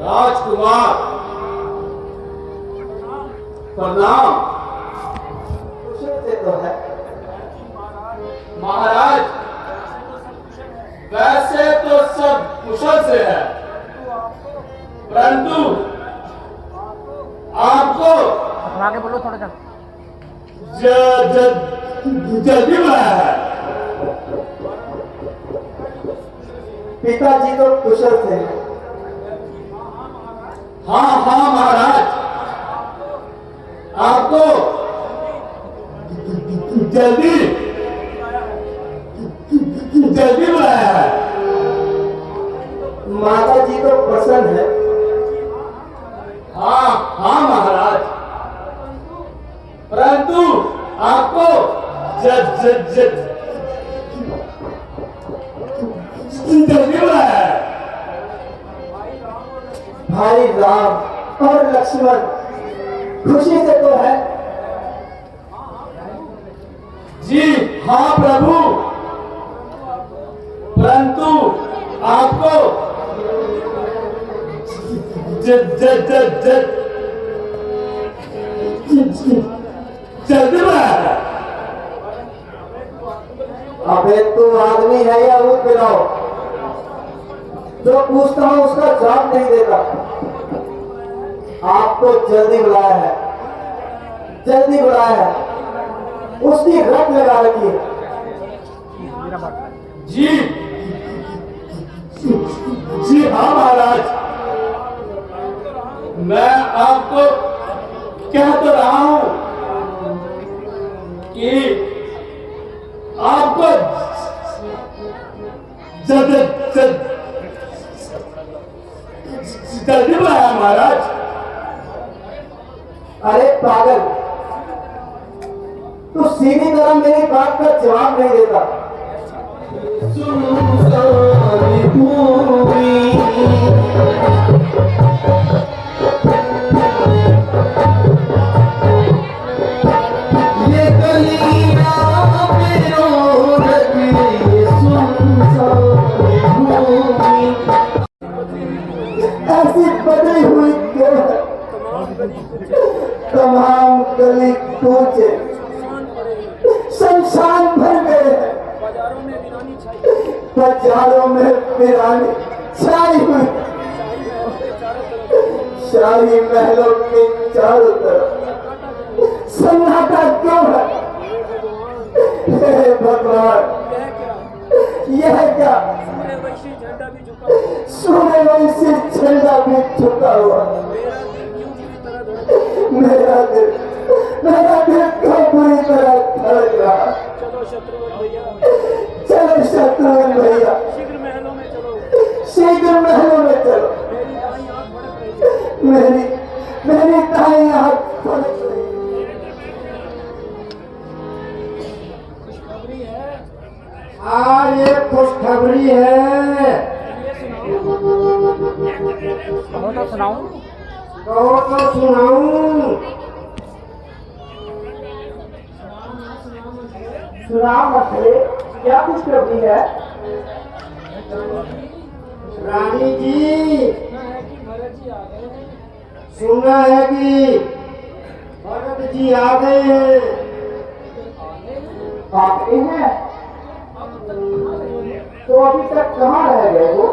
राजकुमार प्रणाम। कुशल से तो है महाराज, वैसे तो सब कुशल से है, परंतु आपको आगे बोलो थोड़ा सा। जल्दी बुलाया है। पिताजी तो कुशल से है। हाँ हाँ महाराज, आपको जल्दी बुलाया है। माता जी तो प्रसन्न है। हाँ हाँ महाराज, परंतु आपको जल्दी बुलाया है। भाई राम और लक्ष्मण खुशी से तो है। जी हाँ प्रभु, परंतु आपको जल्दी बुलाया है। अबे तू आदमी है या ऊँट पिलाओ? जो पूछता हूँ उसका जवाब नहीं देता। आपको जल्दी बुलाया है, जल्दी बुलाया है। उसकी रट लगा रखी है। जी जी हाँ महाराज, मैं आपको कह तो रहा हूं कि आपको जल्दी बुलाया महाराज। अरे पागल, तू सीधी तरह मेरी बात का जवाब नहीं देता। सुनसारी भूमि ये गलियां में रो रही, सुनसारी भूमि। ऐसी बदली हुई क्यों है? तमाम गली कूचे शमशान भर गए हैं। बाजारों में वीरानी छाई हुई। शाही महलों के चारों तरफ सन्नाटा क्यों है? हे भगवान, यह क्या? सूर्यवंशी झंडा भी झुका हुआ। मेरा दिल क्यों बुरी तरह धड़क रहा? चलो शत्रुघ्न भैया, शीघ्र महलों में चलो। मेरी दाई आंख फड़क रही। ये खुशखबरी है। कहो तो सुनाऊं। कहो तो सुनाऊं। सुनाओ मसले, क्या खुशखबरी है? रानी जी, सुना है कि भरत जी आ गए हैं। आ गए हैं? तो अभी तक कहाँ रह गए वो?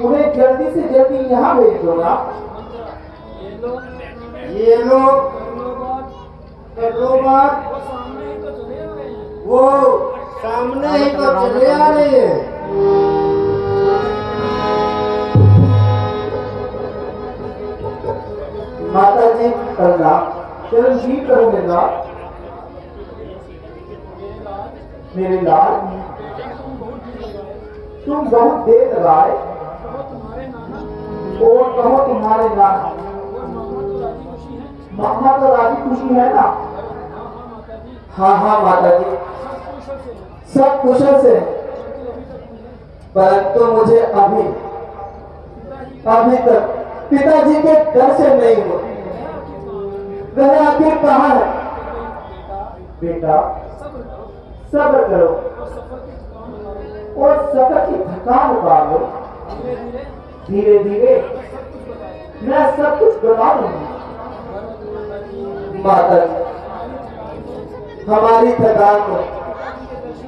उन्हें जल्दी से जल्दी यहाँ भेज दो ना। ये लोग कर लो बात, वो सामने ही तो चले आ रहे हैं। माता जी प्रणाम। चिरंजीव करो मेरे लाल, तुम बहुत देर लगाए और कहो तुम्हारे नाना। मामा तो राजी खुशी है ना? हाँ हाँ माता जी, सब कुशल से, परंतु मुझे अभी तक पिताजी के दर्शन नहीं हुए। वह आखिर कहाँ है? बेटा सब्र करो और सफर की थकान उतार लो। धीरे धीरे मैं सब कुछ बता दूंगी। माता जी, हमारी थकान को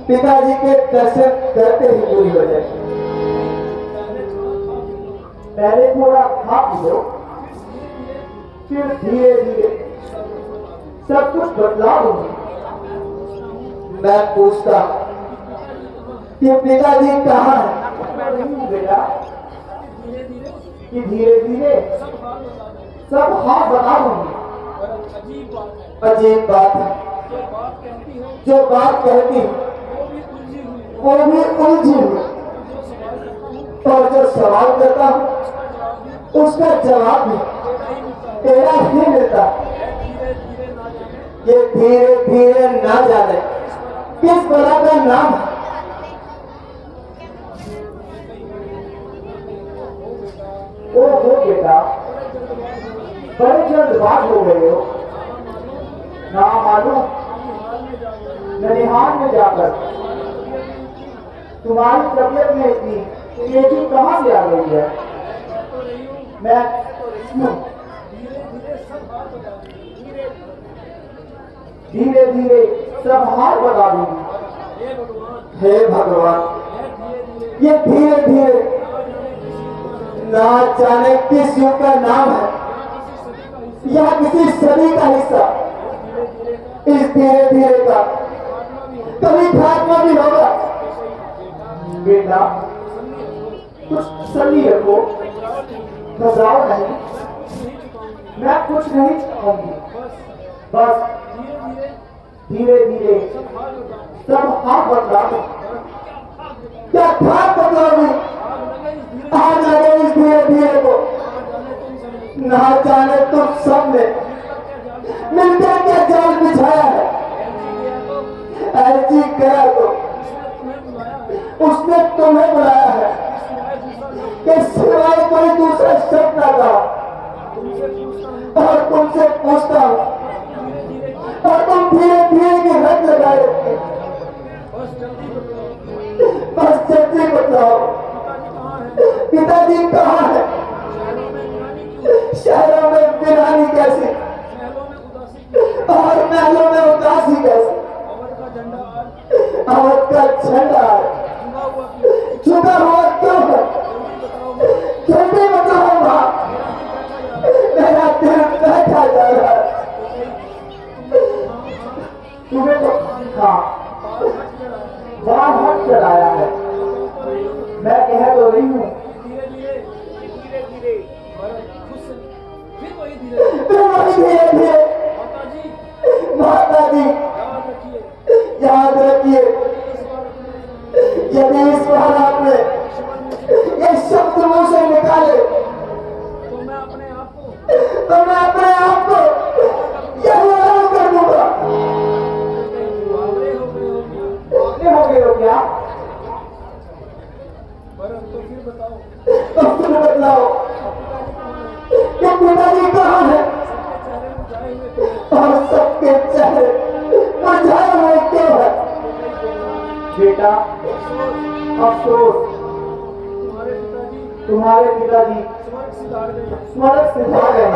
पिताजी के दर्शन करते ही पूरी हो जाएगी। पहले थोड़ा खा पी लो, फिर धीरे धीरे सब कुछ बदला दूंगी। मैं पूछता कि पिताजी कहाँ है? बेटा कि धीरे धीरे सब हाथ बता दूंगी। अजीब बात है, जो बात कहती हूँ वो भी उलझी हुई, और जो सवाल करता हूँ उसका जवाब भी तेरा ही मिलता। ये धीरे धीरे ना जाने किस बला का नाम है। ओ हो बेटा, बड़े जल्दबाज हो गए हो। ना मालूम ननिहाल में जाकर तुम्हारी तबीयत में इतनी तेजी कहाँ से आ गई है? मैं धीरे धीरे सब हाल बता दूंगी। हे भगवान, ये धीरे धीरे ना जाने किस युग का नाम है या किसी सदी का हिस्सा। इस धीरे धीरे का कभी खात्मा भी होगा। बेटा कुछ सही रखो, घबराओ नहीं, मैं कुछ नहीं चाहूंगी। बस धीरे धीरे सब हाथ बदला दो। क्या खाक बदलाओगी? आग लगे इस धीरे धीरे को। ना जाने तुम सबने मिलकर क्या जाल बिछाया है। ऐसी गया तो उसने तुम्हें बुलाया है कि सिवाय कोई दूसरा शब्द ना कहा। और तुमसे पूछता हूँ, और तुम धीरे धीरे की रट लगाए रखते। बस जल्दी बताओ, पिताजी कहाँ है? शहरों में वीरानी कैसी और महलों में उदासी कैसी। अवध का झंडा झुका हुआ क्यों है? जल्दी बताओ माँ, मेरा दिल बैठा जा रहा है। तुम्हें तो बाहर हाथ चढ़ाया है। मैं कह तो रही हूँ धीरे धीरे। माता जी याद रखिए, यदि इस बार आपने ये शब्द मुंह से निकाले तो मैं अपने आप को यही ऐलान कर दूंगा। हो गए हो क्या? तो फिर बतलाओ कि पिताजी कहाँ है? और सबके चेहरे मुरझाए हुए क्यों है? बेटा अफसोस, तुम्हारे पिताजी स्वर्ग सिधार गए।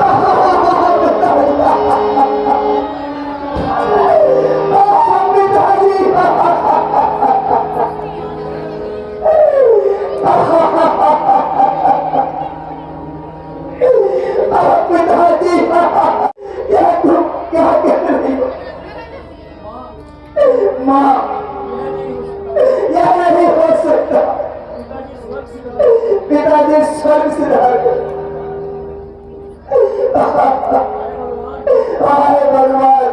पिताजी पिताजी, यह तुम क्या कह रही हो? माँ, यह नहीं हो सकता। पिताजी स्वर्ग सिधार गए। आए भगवान,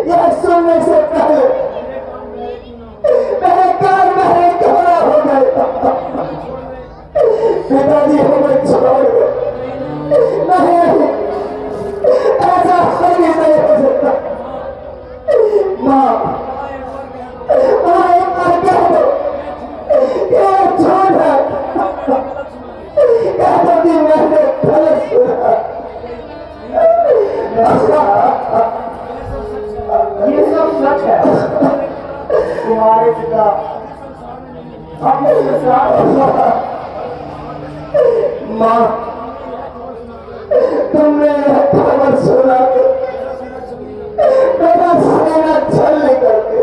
यह सुनने से पहले मेरे कान में कोहरा हो गए। पिताजी हमें छोड़ गए। नहीं, ऐसा कभी नहीं हो सकता। माँ, एक बार कह दो कि झूठ है। कह दो कि मैंने गलत सुना। ये सब सच है। तुम्हारे पिता अपने साथ माँ, तुमने यह खबर सुना के मेरा सीना छलनी करके,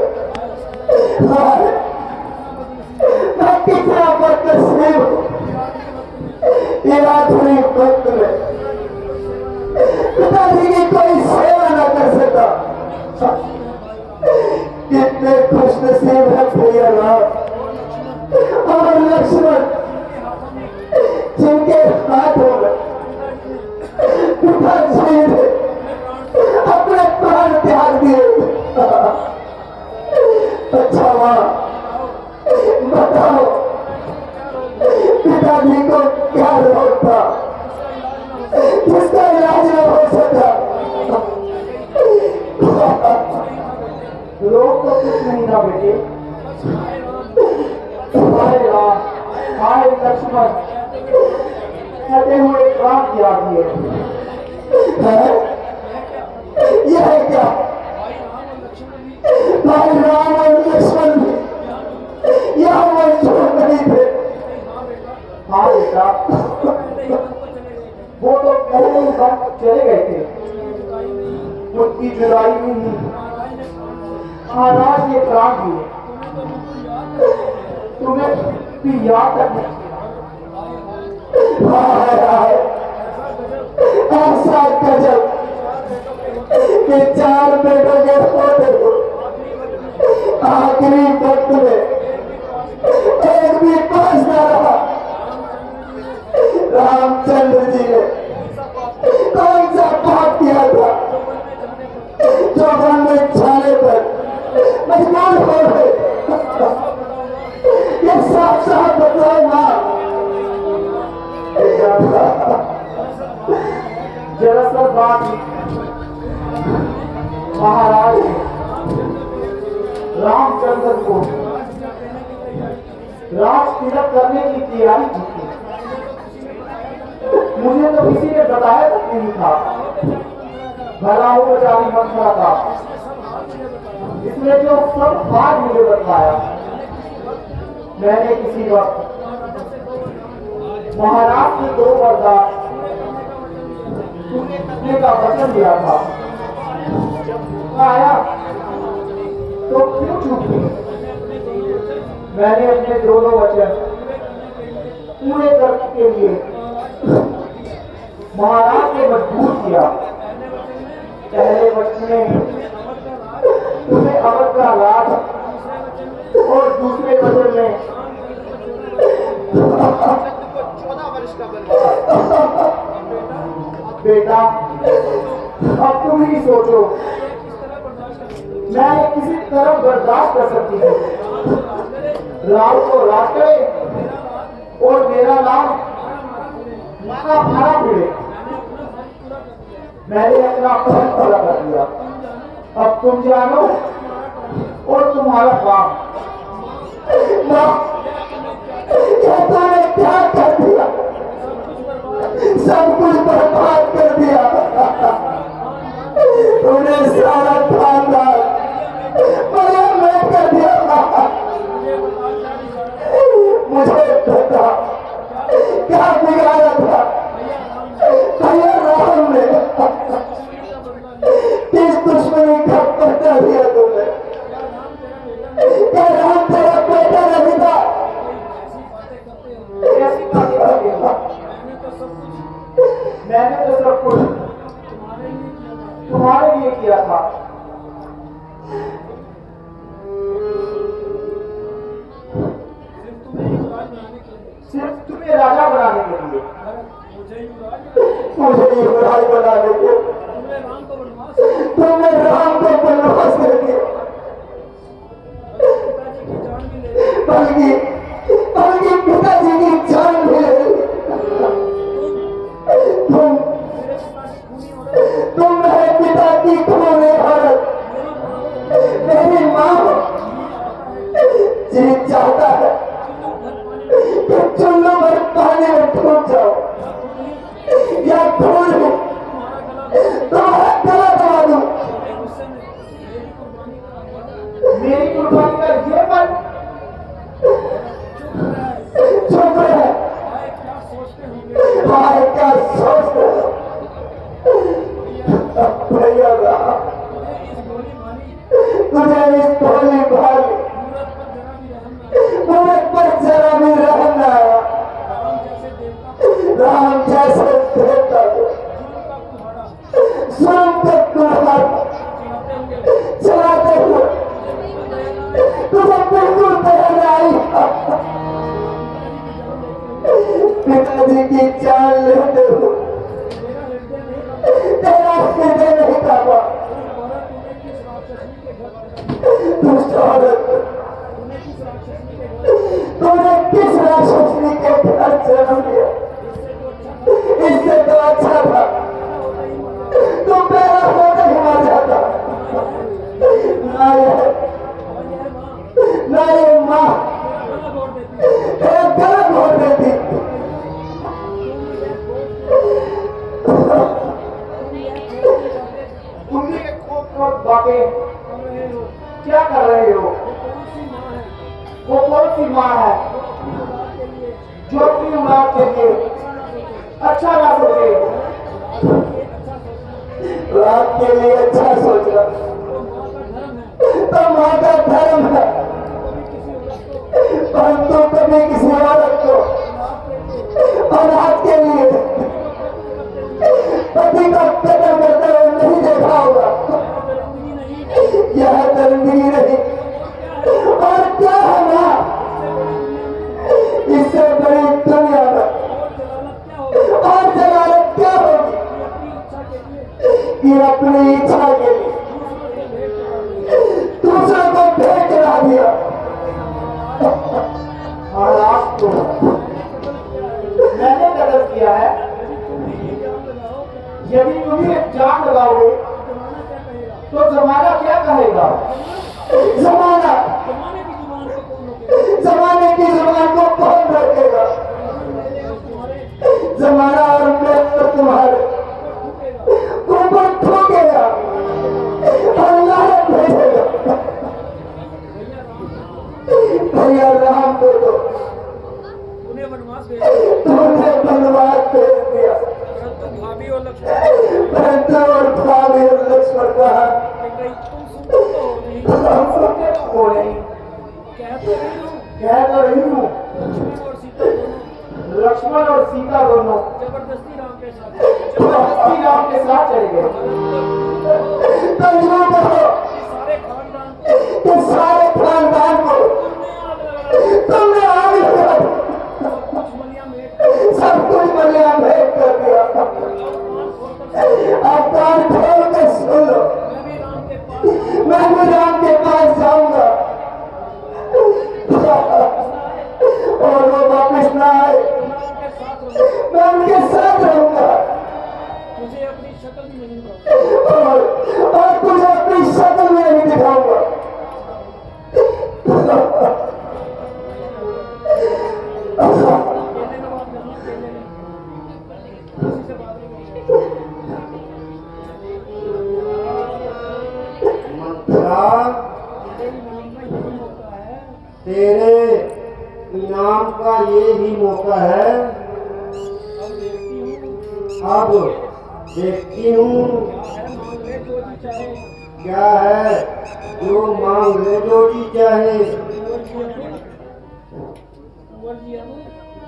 हाय मैं कितना बदनसीब हूँ। ये आधुनिक वक्त में पिताजी की कोई सेवा न कर सका। कितने खुशनसीब है भैया राम और लक्ष्मण, जिनके हाथों में पिताजी ने अपने प्राण त्याग दिए। अच्छा माँ, बताओ पिताजी को क्या रोग था जिसका इलाज न हो सका? रोग तो कुछ नहीं था बेटे। हाय राम, हाय लक्ष्मण कहते हुए प्राण त्याग दिए। यह है क्या? भाई राम और लक्ष्मण भी यह मंजूर नहीं थे। हाँ बेटा, वो तो पहले ही वक्त चले गए थे। उनकी जुदाई में ही महाराज ने प्राण दिए। तुम्हें भी याद तक नहीं ऐसा गजब कि 4 बेटों के होते आखिरी वक्त में एक भी पास न रहा। रामचंद्र जी ने कौन सा पाप किया था जो वन में जाने पर मजबूर हो गए? ये साफ साफ बताओ माँ। दरअसल बात महाराज ने रामचंद्र को राज तिलक करने की तैयारी की थी। मुझे तो किसी ने बताया तक नहीं था। भला हो बेचारी मंत्रा था, इसने जो सब बात मुझे बतलाया। मैंने किसी वक्त महाराज के 2 वरदान करने का वचन दिया था। आया तो क्यों चूक गई? मैंने अपने दोनों वचन पूरे करने के लिए महाराज को मजबूर किया। पहले वचन में तुम्हें अवध का लाभ और दूसरे वचन में 14 वर्ष का बनवास। बेटा, अब तुम ही सोचो, मैं किसी तरह बर्दाश्त कर सकती हूँ। राम को राज करे और मेरा नाम मारा भिड़े। मैंने अपना फर्ज पूरा कर दिया। अब तुम जानो और तुम्हारा काम। तूने क्या कर दिया? सब कुछ बर्बाद कर दिया। तूने सारा खानदान मैं कर दिया। मुझे पता क्या बिगाड़ा था भैया राम ने। किस दुश्मनी का पता दिया तुमने? क्या राम तेरा बेटा नहीं था? ऐसी बातें कर दिया। मैंने तो सब कुछ तुम्हारे लिए किया था। सिर्फ तुम्हें राजा बनाने के लिए। मुझे युवराज बनाने के तुमने राम को बनवास कर दिया। बल्कि पिताजी की जान भी ले ली। तुम मेरे पिता की खूनी औरत, मेरी माँ जी चाहता है कि चुल्लू भर पानी में डूब जाओ या धूल में तुम्हारा गला दबा दूं। मेरी कुर्बानी का ये मन चुप रहे। तुझे इस भोली भाली मूरत पर जरा भी रहम न आया। राम जैसे देवता को सुन कर तुम्हारा चलाते हुए तुझे बिल्कुल दया न आई। पिताजी की जान लेते हुए तेरा हृदय नहीं काबा। दुष्ट औरत, तूने किस राक्षसनी के घर जन्म लिया? इससे तो अच्छा था तू पैदा होकर ही मर जाता। ना ये माँ तेरा गला घोट देती। तुमने ये खोट बातें क्या कर रहे हो? वो कौन सी माँ है जो अपनी औलाद के लिए अच्छा ना सोचे? रात के लिए अच्छा सोचना तो माँ का धर्म है। परंतु कभी किसी औरत को औलाद के लिए पति का कत्ल करते हुए नहीं देखा होगा। यह दंडनीय नहीं और क्या है माँ? इससे बड़ी दुनिया में और जलालत क्या होगी कि अपनी इच्छा के लिए दूसरे को भेंट चढ़ा दिया। और आज तो मैंने कदर किया है। यदि तुम ये जान लगाओगे तो जमाना क्या कहेगा? जमाने की जुबान को कौन रोकेगा? जमाना और मैं तुम्हारे ऊपर ठोकेगा, अल्लाह भेजेगा। भैया राम दे दो, उन्हें वनवास भेज तुमने धन्यवाद भेज दिया। परंतु भाभी और लक्ष्मण कहा हम सुनते हो नहीं, कह तो रही हूँ लक्ष्मण और सीता दोनों जबरदस्ती राम के साथ चले गए। तंजू कहो कि सारे खानदान को तुमने आग लगा सब कुछ बलिया भेंट कर दिया। अब कान खोल कर सुन लो, मैं भी राम के पास जाऊंगा और वो वापस ना आए, मैं उनके साथ रहूंगा मुझे अपनी शक्ल भी नहीं दिखाऊंगा। और तुझे अपनी शक्ल में नहीं दिखाऊंगा। तेरे इनाम का ये ही मौका है। अब देखती हूँ क्या है जो मांग ले, जो जी चाहे।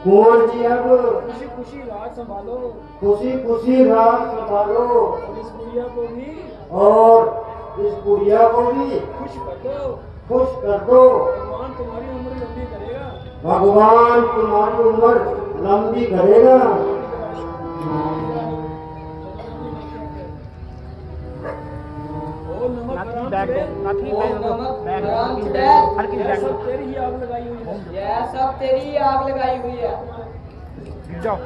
कुंवर जी अब खुशी खुशी राज संभालो, खुशी खुशी राज संभालो इस गुड़िया को भी और इस गुड़िया को भी खुश कर दो। खुश कर दो। भगवान तुम्हारी उम्र लंबी करेगा। भगवान तुम्हारी उम्र लंबी करेगा। ओ नमक नाथी हराम बैग से दो, नाथी बैग राम दो, बैग। हर किसी ये बैग सब दो। तेरी ही आग लगाई हुई है। यह सब तेरी ही आग लगाई हुई है। गिर जाओ।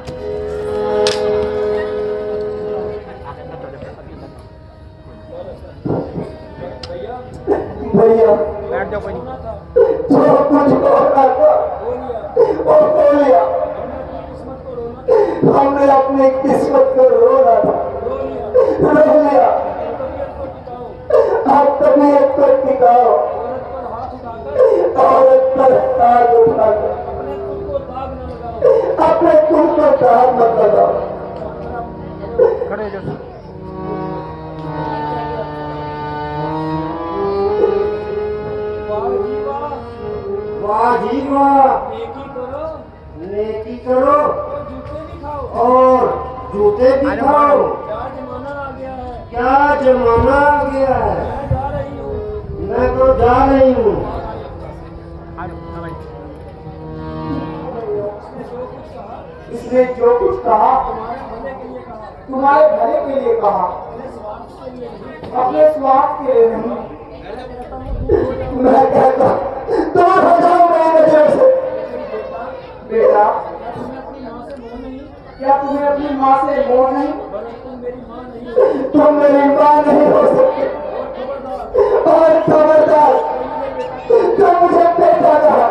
भैया बैठ जाओ कोई नहीं। जो कुछ होना था वो हो लिया। हमने अपनी किस्मत को रोना था, रो लिया। अब तबीयत को टिकाओ, औरत पर ताज उठाकर अपने खुद को दाग मत लगाओ। खड़े हो जाओ। वाह जी वाह, नेकी करो नेकी करो और जूते भी खाओ। और जूते भी खाओ। क्या जमाना आ गया है। क्या जमाना आ गया है। मैं जा रही हूँ। मैं तो जा रही हूँ। इसने जो कुछ इसने जो कुछ कहा कहा तुम्हारे भले के लिए कहा, तुम्हारे भले के लिए कहा, अपने स्वार्थ के लिए नहीं। अपने स्वार्थ के लिए नहीं। मैं कहता हूँ दूर हो जाओ। मैं कहता हूँ दूर हो जाओ मेरी नजर से। बेटा, क्या तुम्हें अपनी माँ से मोह नहीं? क्या तुम्हें अपनी माँ से मोह नहीं? तुम मेरी माँ नहीं हो। तुम मेरी माँ नहीं हो सकती। और खबरदार, तुम मुझे बेटा कहा।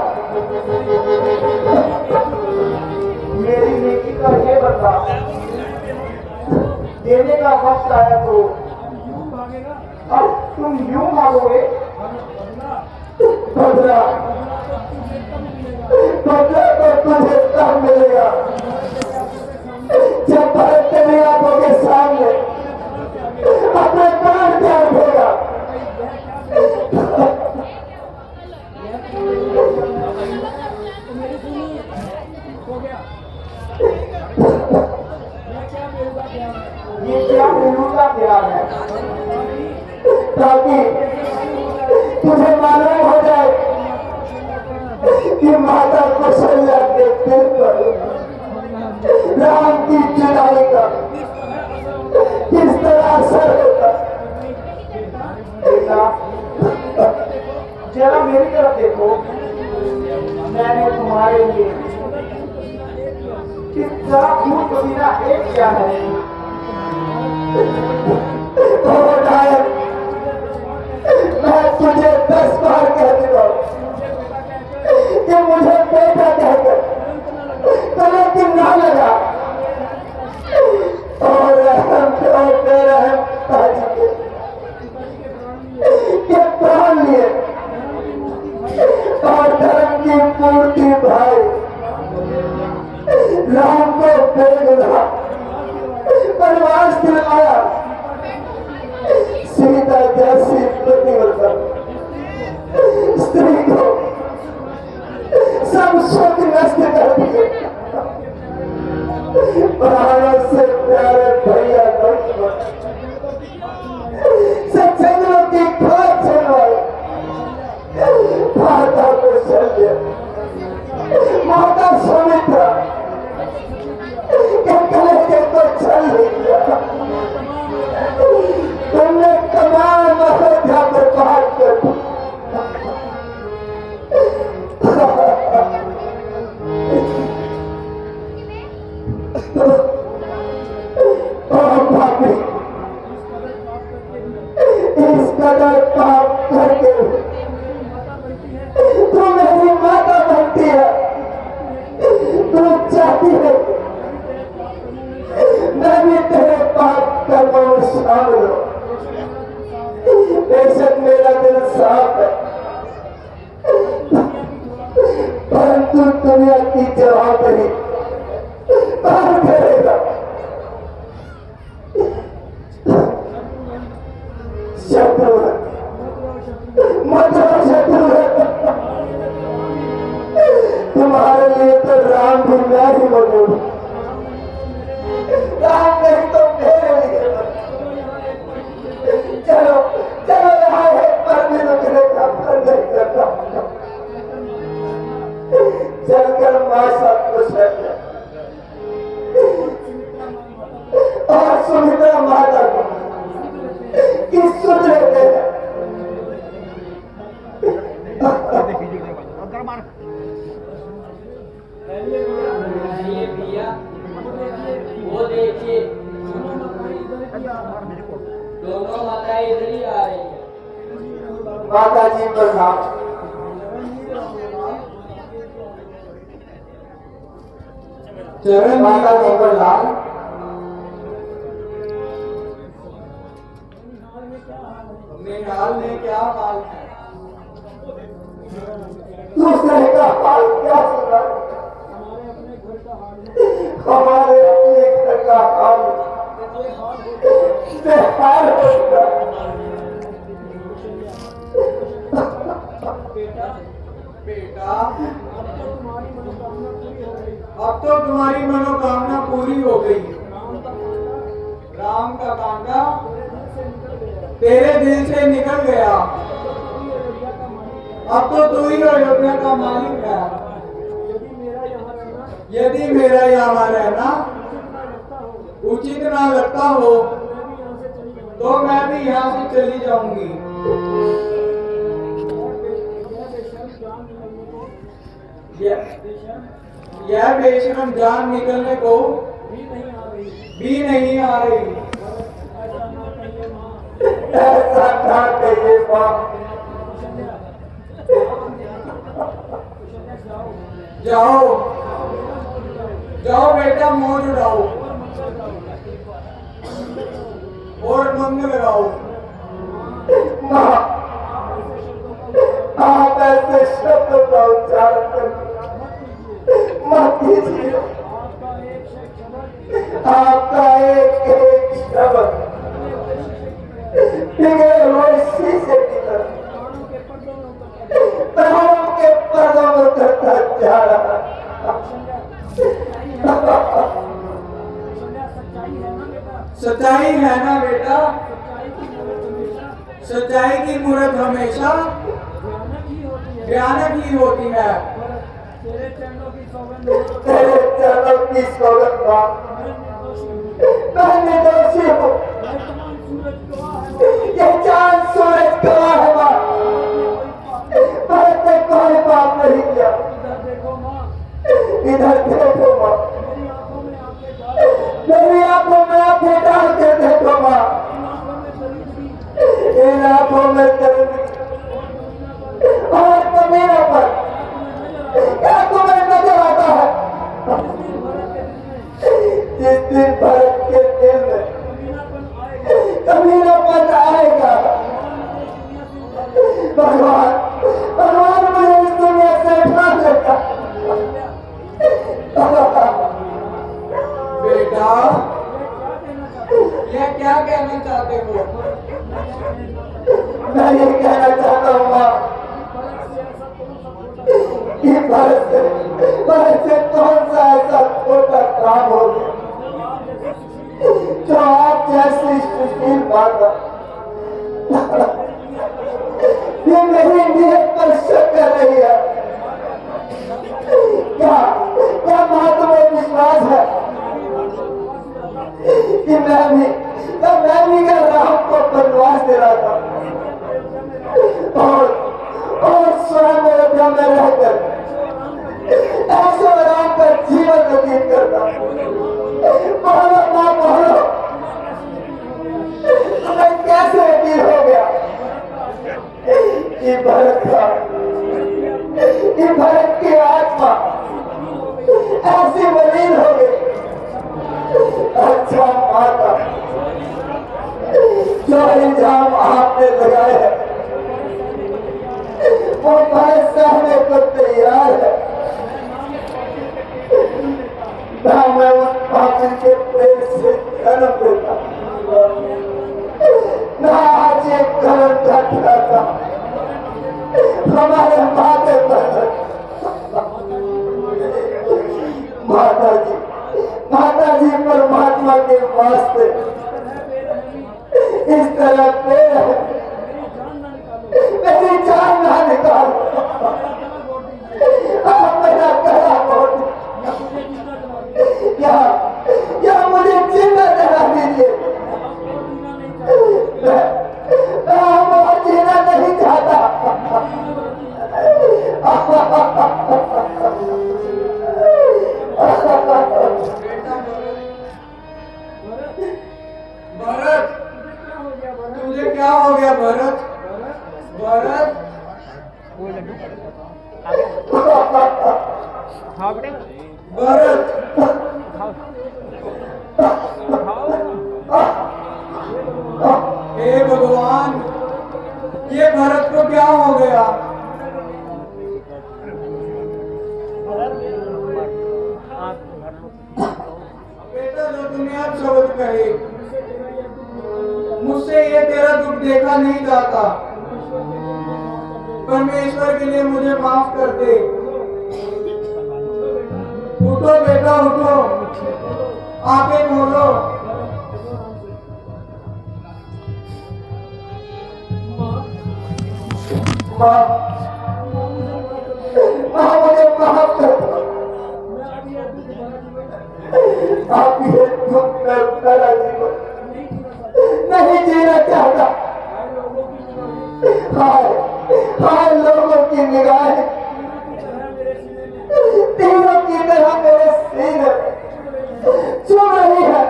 मेरी नेकी का ये बदला देने का वक्त आया तो यूं भागेगा। अब तुम यूं भागोगे। बदला बदला तो तुझे तब मिलेगा जब भारत तेरी आंखों के सामने अपने प्राण त्याग देगा। तो मेरी सुनी हो गया। मैं क्या बेहुदा प्यार है। ये क्या बेहुदा प्यार है। ताकि तुझे मालूम हो जाए कि माता कौशल्या के दिल पर राम की जुदाई का किस तरह असर होता। बेटा, जरा मेरी तरफ देखो। मैंने तुम्हारे लिए किस तरह खून पसीना एक किया है। तो नायक, मैं तुझे 10 बार कह चुका हूं कि मुझे बेटा कहकर कलंक ना लगा। और बेरहम ताजी के प्राण लिए और धर्म की मूर्ति भाई राम को बेगुनाह वनवास दिलवाया। सीता जैसी पतिव्रता स्त्री को सब सुख नष्ट कर दिए। प्राणों से प्यारे भैया लक्ष्मण सज्जनों की खोज छुड़वाई। माता कौशल्या, माता सुमित्रा के कलेजे को छल लिया। तुमने तमाम अयोध्या बर्बाद कर दी। भाभी, इस कदर पाप करके तू मेरी माता बनती है। तू चाहती है मैं भी तेरे पाप कर्मों में शामिल हूँ। बेशक मेरा दिल साफ है, परंतु दुनिया की जवाबदारी कौन करेगा? शत्रु है, मतलब शत्रु है। तुम्हारे लिए तो राम भी मैं ही बनूं। राम नहीं तो मेरे लिए। चलो चलो, यहाँ एक पर भी रुकने का मन नहीं करता। चलकर माँ सब कुछ रख और सुमित्रा माता को किस सुध लेते हैं। ये भैया वो देखिए दोनों माताएं इधर ही आ रही है। माता जी प्रणाम। चरण माता जी प्रणाम। निहाल में क्या हाल है? दूसरे का हाल क्या सुना? हमारे अपने घर का हाल हमारे अपने घर का हाल बेहाल हो चुका। बेटा अब तो तुम्हारी मनोकामना पूरी हो गई। अब तो तुम्हारी मनोकामना पूरी हो गई। राम का कांटा राम का कांटा तेरे दिल से निकल गया। अब तो तू ही अयोध्या का मालिक है। यदि मेरा यहाँ रहना उचित ना लगता हो तो मैं भी यहाँ से चली जाऊंगी। यह बेशरम जान निकलने को भी नहीं आ रही। ऐसा ना कहिए माँ। जाओ जाओ बेटा, मोज उड़ाओ और मंग लगाओ। माँ, आप ऐसे शब्द का उच्चारण कर मत कीजिए। आपका एक एक शब्द बिगड़े हुए शीशे की तरह प्राणों के पर्दों में उतरता जा रहा है। सच्चाई है ना बेटा, सच्चाई की मूरत हमेशा भयानक ही होती है। तेरे चरणों की सौगंध माँ, मैं निर्दोषी हूँ। ये चांद सूरज गवाह है माँ, मैंने कोई पाप नहीं किया। इधर देखो माँ, मेरी आंखों में आंखें डाल के देखो माँ। इन आंखों में दर्द और कमीनों पर क्या तुम्हें नजर आता है? जिस दिन भारत के दिल में कमीनापन आएगा, भगवान भगवान मुझे इस दुनिया से उठा लेगा। बेटा, यह क्या कहना चाहते हो? मैं ये कहना चाहता हूँ माँ कि भारत से कौन सा ऐसा छोटा काम हो गया जो आप जैसी सुशील माता ये मेरी नीयत पर शक कर रही है। क्या माँ तुम्हें विश्वास है कि मैं भी राम को बनवास दे रहा था और स्वयं अयोध्या में रहकर ऐसे आराम का जीवन व्यतीत करता। बोलो माँ बोलो, तुम्हें कैसे यकीन हो गया कि भरत की आत्मा ऐसी मलिन हो गई? अच्छा माता, जो इल्जाम आपने लगाए हैं वो मैं सहने को तैयार है। ना मैं उस पापी के पेट से जन्म लेता, ना आज एक कलम का था हमारे माथे पर। माता जी परमात्मा के वास्ते इस तरह पेड़ है, मेरी जान ना निकालो। आप मेरा गला घोट या मुझे जिंदा जला दीजिए। मैं और जीना नहीं चाहता। भरत, तुझे क्या हो गया भरत? भरत, कोई लड्डू खाओ बेटे, भरत, खाओ हे भगवान, ये भरत को क्या हो गया? बेटा, जो दुनिया शब्द कहे, मुझसे ये तेरा दुख देखा नहीं जाता। परमेश्वर के लिए मुझे माफ कर दे। उठो बेटा उठो, आंखें खोलो। माँ, माँ मुझे माफ कर दो। आप ये दुख में मेरा जीवन नहीं जीना चाहता। हाय हाय, लोगों की निगाहें तीनों की तरह मेरे सीने में चुभ रही है।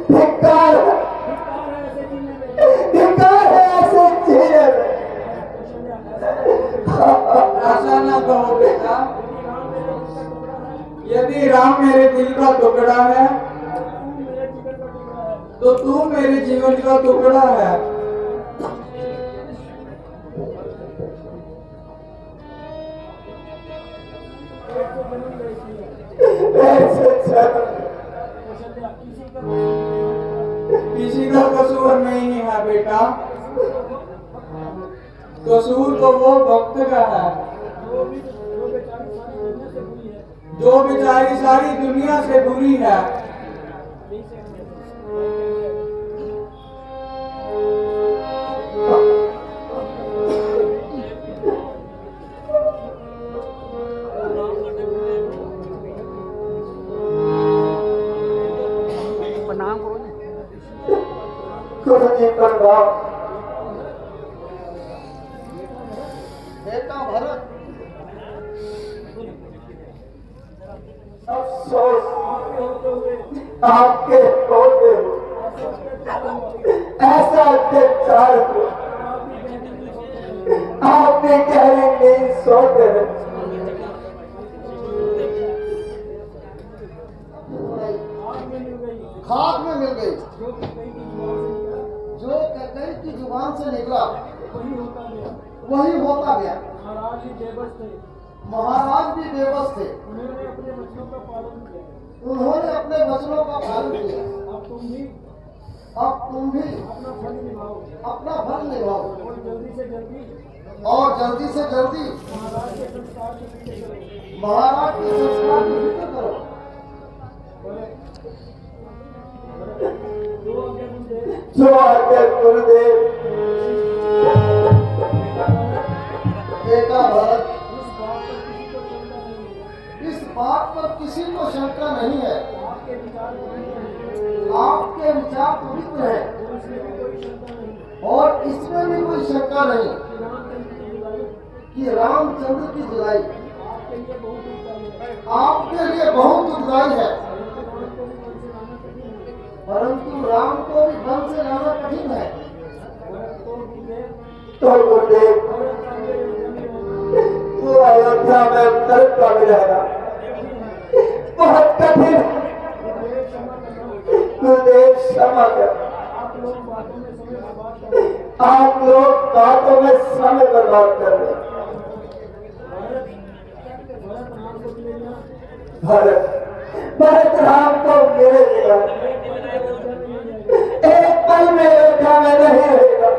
धिक्कार है, धिक्कार है ऐसे जीने में। ऐसा ना कहो बेटा, यदि राम मेरे दिल का टुकड़ा है तो तू मेरे जीवन का टुकड़ा है। किसी का कसूर नहीं है बेटा, कसूर तो वो वक्त का है जो बेचारी सारी दुनिया से बुरी है। प्रणाम करो जी। गुरु जी प्रणाम। बेटा भरत, अफसोस आपके होते ऐसा अत्याचार को आप भी गहरी नींद सोते हैं। खाक में मिल गई, जो कैकई की जुबान से निकला वही होता गया। महाराज भी बेबस थे, उन्होंने अपने वचनों का पालन किया। अब तुम भी अपना फल निभाओ और जल्दी से जल्दी महाराज के संस्कार की फिक्र करो। जो आज्ञा गुरुदेव। बेटा भरत, इस बात पर किसी को शंका नहीं है, आपके विचार पवित्र है और इसमें भी कोई शंका नहीं कि रामचंद्र की जुदाई आपके लिए बहुत दुखदायी है, परंतु राम को भी वन से लाना कठिन है। तो गुरुदेव, तो अयोध्या में भरत का भी रहना बहुत कठिन। गुरुदेव क्षमा कर, आप लोग बातों में समय बर्बाद कर रहे हैं। भरत राम को मेरे लिए एक पल में अयोध्या में नहीं रहेगा।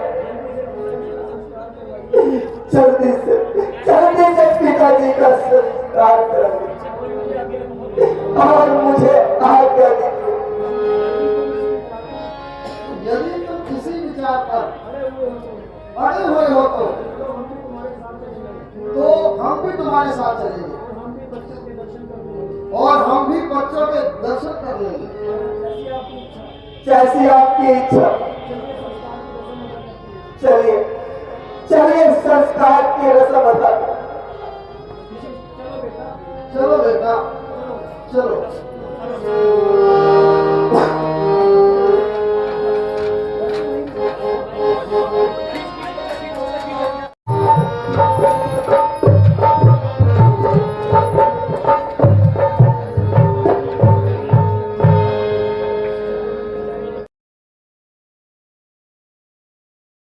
जल्दी से पिताजी का संस्कार करें और मुझे आज्ञा दीजिए। यदि तुम किसी विचार पर अड़े हुए हो तो हम भी तुम्हारे साथ चलेंगे और हम भी बच्चों के दर्शन कर लेंगे। जैसी आपकी इच्छा। चलिए संस्कार की रस्म बता। चलो बेटा, चलो।